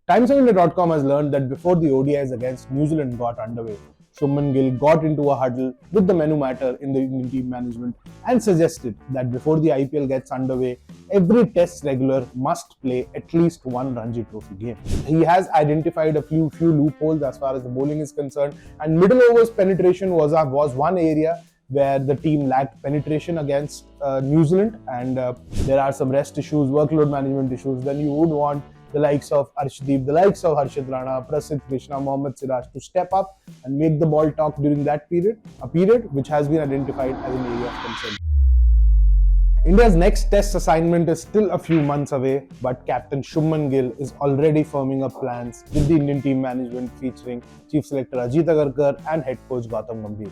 TimesOfIndia.com has learned that before the ODIs against New Zealand got underway, Shubman Gill got into a huddle with the menu matter in the Indian team management and suggested that before the IPL gets underway, every test regular must play at least one Ranji Trophy game. He has identified a few loopholes as far as the bowling is concerned, and middle overs penetration was one area where the team lacked penetration against New Zealand, and there are some rest issues, workload management issues. Then you would want the likes of Arshdeep, the likes of Harshit Rana, Prasidh Krishna, Mohammad Siraj to step up and make the ball talk during that period, a period which has been identified as an area of concern. India's next test assignment is still a few months away, but Captain Shubman Gill is already firming up plans with the Indian team management featuring Chief Selector Ajit Agarkar and Head Coach Gautam Gambhir.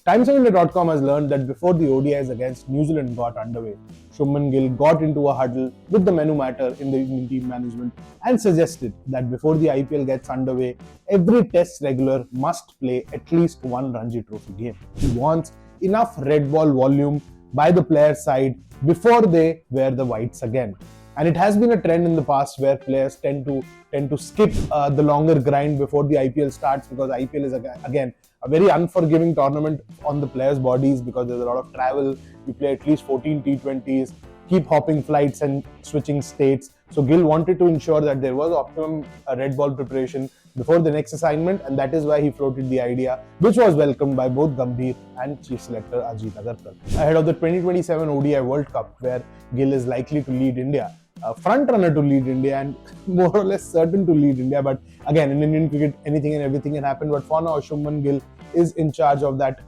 TimesOfIndia.com has learned that before the ODIs against New Zealand got underway, Shubman Gill got into a huddle with the menu matter in the Indian team management and suggested that before the IPL gets underway, every test regular must play at least one Ranji Trophy game. He wants enough red ball volume by the players' side before they wear the whites again. And it has been a trend in the past where players tend to skip the longer grind before the IPL starts, because IPL is again a very unforgiving tournament on the players' bodies because there's a lot of travel. You play at least 14 T20s, keep hopping flights and switching states. So Gill wanted to ensure that there was optimum red ball preparation before the next assignment, and that is why he floated the idea, which was welcomed by both Gambhir and Chief Selector Ajit Agarkar. Ahead of the 2027 ODI World Cup, where Gill is likely to lead India, a front runner to lead India and more or less certain to lead India. But again, in Indian cricket, anything and everything can happen. But for now, Shubman Gill is in charge of that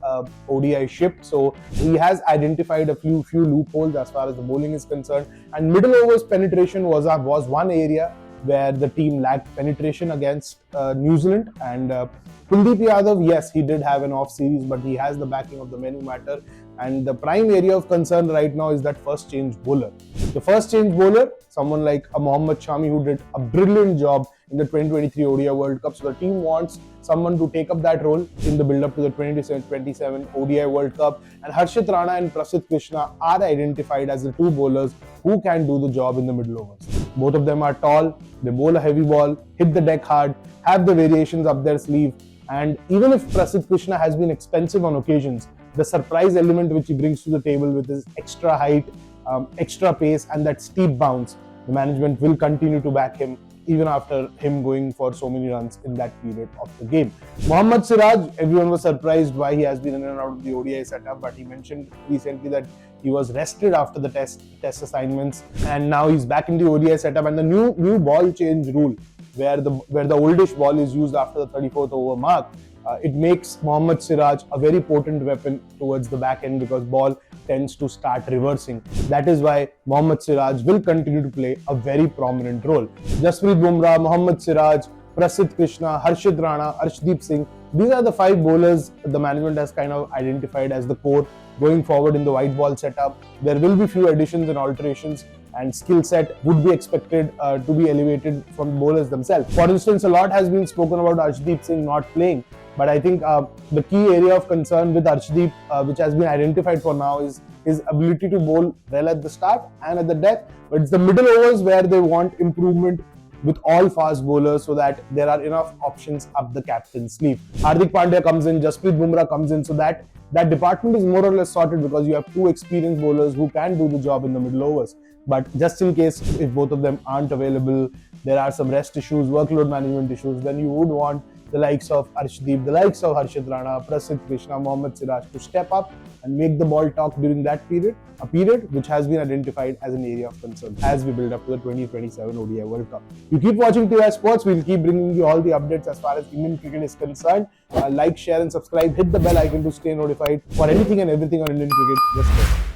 ODI ship. So he has identified a few loopholes as far as the bowling is concerned. And middle overs penetration was one area where the team lacked penetration against New Zealand. And Kuldeep Yadav, yes, he did have an off series, but he has the backing of the menu matter. And the prime area of concern right now is that first change bowler. The first change bowler, someone like a Mohammad Shami, who did a brilliant job in the 2023 ODI World Cup. So the team wants someone to take up that role in the build-up to the 2027 ODI World Cup. And Harshit Rana and Prasidh Krishna are identified as the two bowlers who can do the job in the middle overs. Both of them are tall, they bowl a heavy ball, hit the deck hard, have the variations up their sleeve. And even if Prasidh Krishna has been expensive on occasions, the surprise element which he brings to the table with his extra height, extra pace and that steep bounce, the management will continue to back him even after him going for so many runs in that period of the game. Mohammad Siraj, everyone was surprised why he has been in and out of the ODI setup, but he mentioned recently that he was rested after the test assignments, and now he's back in the ODI setup. And the new ball change rule, where the oldish ball is used after the 34th over mark, it makes Mohammad Siraj a very potent weapon towards the back end because ball tends to start reversing. That is why Mohammad Siraj will continue to play a very prominent role. Jasprit Bumrah, Mohammad Siraj, Prasidh Krishna, Harshit Rana, Arshdeep Singh, these are the five bowlers the management has kind of identified as the core going forward in the white ball setup. There will be few additions and alterations, and skill set would be expected to be elevated from bowlers themselves. For instance, a lot has been spoken about Arshdeep Singh not playing, but I think the key area of concern with Arshdeep, which has been identified for now, is his ability to bowl well at the start and at the death. But it's the middle overs where they want improvement with all fast bowlers so that there are enough options up the captain's sleeve. Hardik Pandya comes in, Jasprit Bumrah comes in, so that department is more or less sorted because you have two experienced bowlers who can do the job in the middle overs. But just in case if both of them aren't available, there are some rest issues, workload management issues, then you would want the likes of Arshdeep, the likes of Harshit Rana, Prasidh Krishna, Mohammad Siraj to step up and make the ball talk during that period, a period which has been identified as an area of concern as we build up to the 2027 ODI World Cup. You keep watching TI Sports, we'll keep bringing you all the updates as far as Indian cricket is concerned. Like, share and subscribe, hit the bell icon to stay notified for anything and everything on Indian cricket. Just